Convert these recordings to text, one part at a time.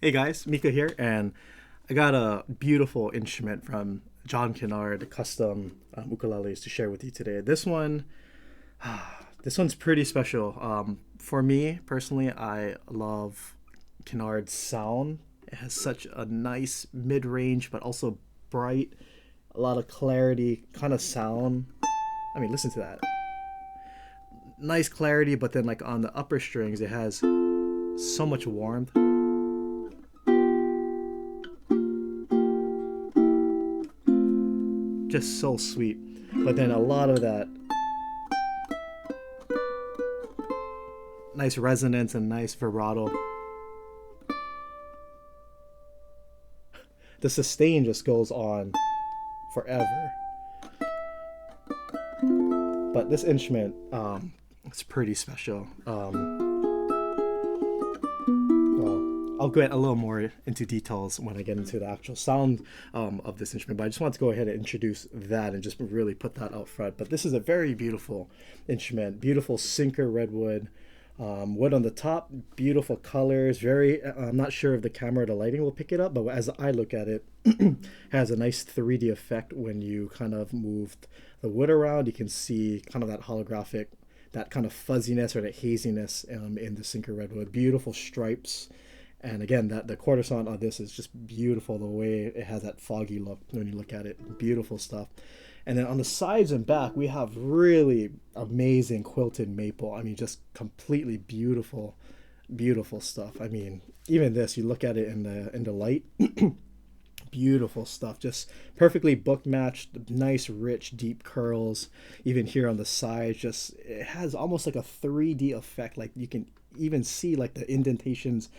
Hey guys, Mika here, and I got a beautiful instrument from John Kinnard, custom ukuleles to share with you today. This one's pretty special. For me personally, I love Kinnard's sound. It has such a nice mid-range, but also bright, a lot of clarity kind of sound. I mean, listen to that. Nice clarity, but then like on the upper strings, it has so much warmth. Just so sweet, but then a lot of that nice resonance and nice vibrato. The sustain just goes on forever. But this instrument, it's pretty special. Well, I'll get a little more into details when I get into the actual sound of this instrument, but I just want to go ahead and introduce that and just really put that out front. But this is a very beautiful instrument, beautiful sinker redwood, wood on the top, beautiful colors. I'm not sure if the camera or the lighting will pick it up, but as I look at it, has a nice 3D effect when you kind of move the wood around. You can see kind of that holographic, that kind of fuzziness or that haziness in the sinker redwood. Beautiful stripes. And again, that the quarter sawn on this is just beautiful, the way it has that foggy look when you look at it. Beautiful stuff. And then on the sides and back, we have really amazing quilted maple. I mean, just completely beautiful, beautiful stuff. I mean, even this, you look at it in the light, beautiful stuff. Just perfectly book matched, nice, rich, deep curls. Even here on the sides, just it has almost like a 3D effect. Like you can even see like the indentations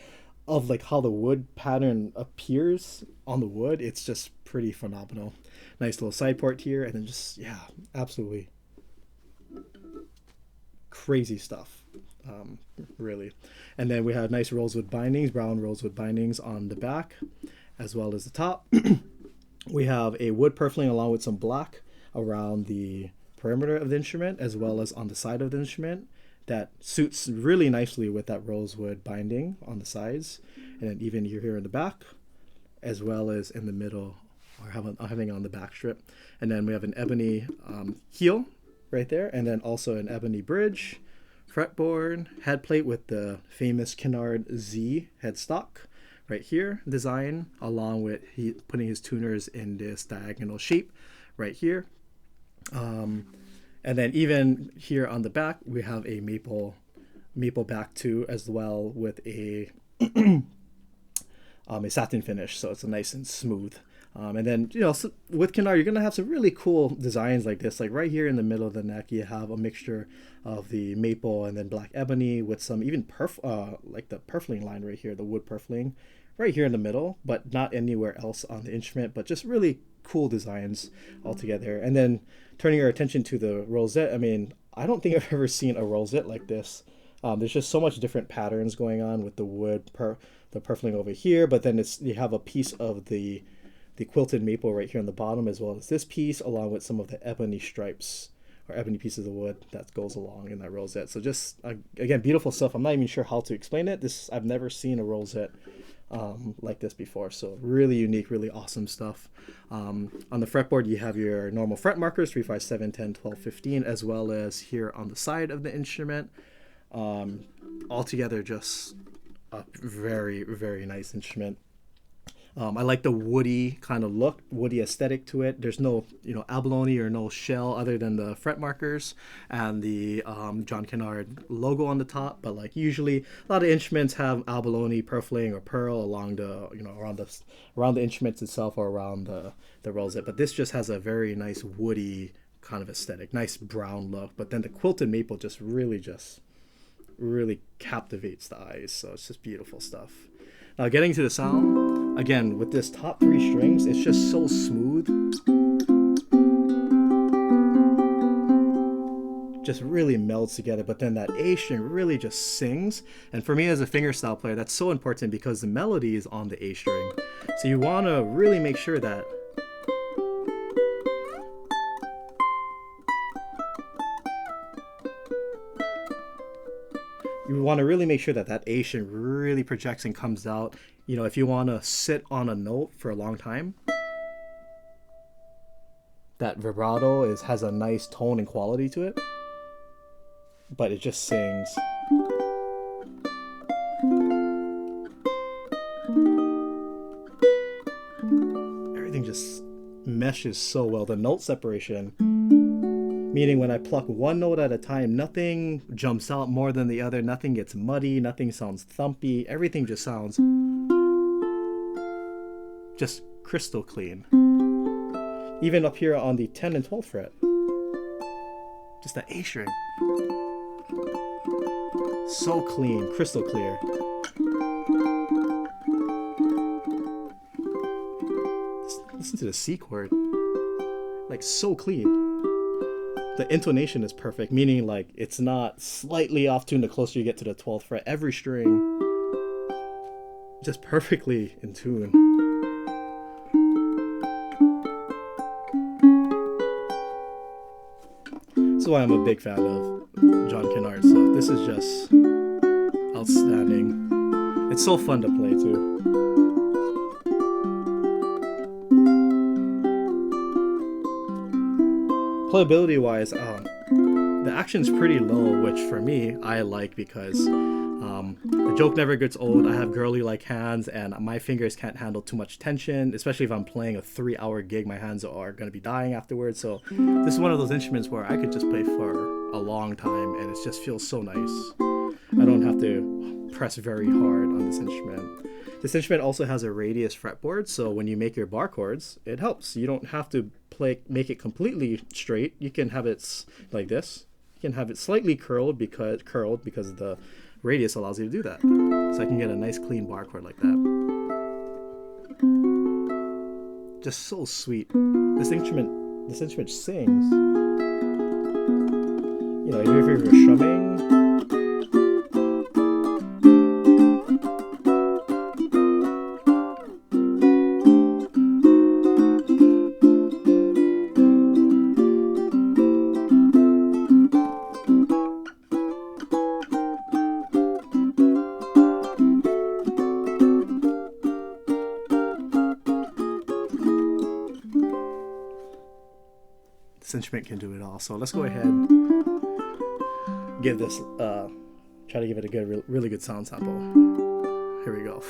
of like how the wood pattern appears on the wood. It's just pretty phenomenal. Nice little side port here, and then just, yeah, absolutely crazy stuff, really. And then we have nice rosewood bindings, brown rosewood bindings on the back as well as the top. We have a wood purfling along with some black around the perimeter of the instrument as well as on the side of the instrument. That suits really nicely with that rosewood binding on the sides, and then even here in the back as well as in the middle, or having on the back strip. And then we have an ebony heel right there, and then also an ebony bridge, fretboard, head plate with the famous Kinnard Z headstock right here design, along with putting his tuners in this diagonal shape right here. And then even here on the back, we have a maple back too, as well with a a satin finish, so it's a nice and smooth. And then, so with Kinnard, you're gonna have some really cool designs like this. Like right here in the middle of the neck, you have a mixture of the maple and then black ebony with some even like the purfling line right here, the wood purfling right here in the middle, but not anywhere else on the instrument. But just really cool designs altogether. And then turning our attention to the rosette, I mean, I don't think I've ever seen a rosette like this. There's just so much different patterns going on with the wood, the purfling over here, but then you have a piece of the quilted maple right here on the bottom, as well as this piece, along with some of the ebony stripes or ebony pieces of wood that goes along in that rosette. So just, again, beautiful stuff. I'm not even sure how to explain it. I've never seen a rosette like this before, so really unique, really awesome stuff. On the fretboard, you have your normal fret markers, 3, 5, 7, 10, 12, 15, as well as here on the side of the instrument. Altogether, just a very, very nice instrument. I like the woody kind of look, woody aesthetic to it. There's no, abalone or no shell other than the fret markers and the John Kinnard logo on the top. But like usually, a lot of instruments have abalone, purfling, or pearl along the, around the instruments itself or around the rosette. But this just has a very nice woody kind of aesthetic, nice brown look. But then the quilted maple just really captivates the eyes. So it's just beautiful stuff. Now getting to the sound, again, with this top 3 strings, it's just so smooth. Just really melds together, but then that A string really just sings. And for me as a fingerstyle player, that's so important because the melody is on the A string. So you want to really make sure that You want to really make sure that that A string really projects and comes out. You know, if you want to sit on a note for a long time, that vibrato has a nice tone and quality to it, but it just sings. Everything just meshes so well. The note separation, meaning when I pluck one note at a time, nothing jumps out more than the other, nothing gets muddy, nothing sounds thumpy, everything just sounds just crystal clean. Even up here on the 10th and 12th fret, just that A string, so clean, crystal clear. Listen to the C chord, like so clean. The intonation is perfect, meaning like it's not slightly off tune the closer you get to the 12th fret. Every string just perfectly in tune. That's why I'm a big fan of John Kinnard. So this is just outstanding. It's so fun to play too. Playability wise, the action's pretty low, which for me I like because the joke never gets old. I have girly like hands and my fingers can't handle too much tension, especially if I'm playing a 3-hour gig. My hands are going to be dying afterwards. So this is one of those instruments where I could just play for a long time and it just feels so nice. I don't have to press very hard on this instrument. This instrument also has a radius fretboard, so when you make your bar chords, it helps. You don't have to make it completely straight. You can have it like this. You can have it slightly curled because the radius allows you to do that. So I can get a nice clean bar chord like that. Just so sweet. This instrument sings. You know, if you're strumming. Instrument can do it all. So let's go ahead, give this try to give it a good, really good sound sample. Here we go.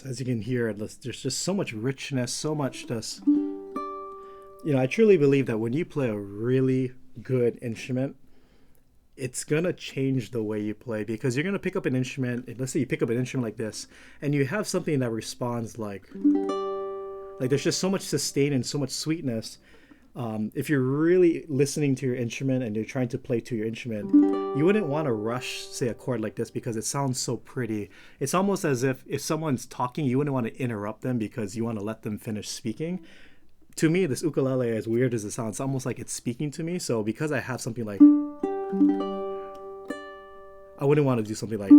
As you can hear, there's just so much richness, so much just I truly believe that when you play a really good instrument, it's gonna change the way you play, because you're gonna pick up an instrument. Let's say you pick up an instrument like this, and you have something that responds like there's just so much sustain and so much sweetness. If you're really listening to your instrument and you're trying to play to your instrument, you wouldn't want to rush, say, a chord like this because it sounds so pretty. It's almost as if someone's talking, you wouldn't want to interrupt them because you want to let them finish speaking. To me, this ukulele, as weird as it sounds, it's almost like it's speaking to me. So because I have something like, I wouldn't want to do something like,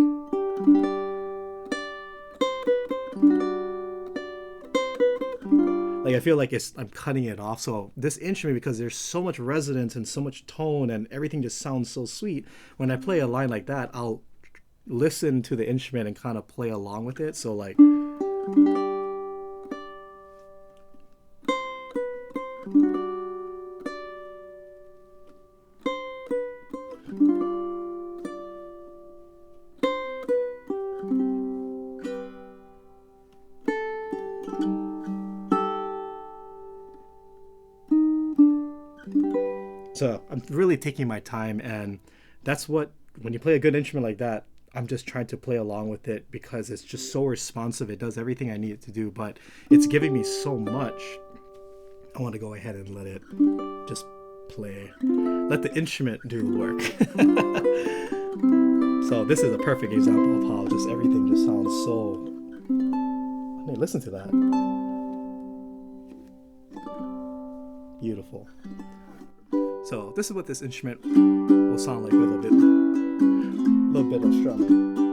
I feel like I'm cutting it off. So this instrument, because there's so much resonance and so much tone and everything just sounds so sweet, when I play a line like that, I'll listen to the instrument and kind of play along with it. So like, so I'm really taking my time, and that's what, when you play a good instrument like that, I'm just trying to play along with it because it's just so responsive. It does everything I need it to do, but it's giving me so much. I want to go ahead and let it just play. Let the instrument do the work. So this is a perfect example of how just everything just sounds so... I mean, listen to that. Beautiful. So this is what this instrument will sound like with a little bit of strumming.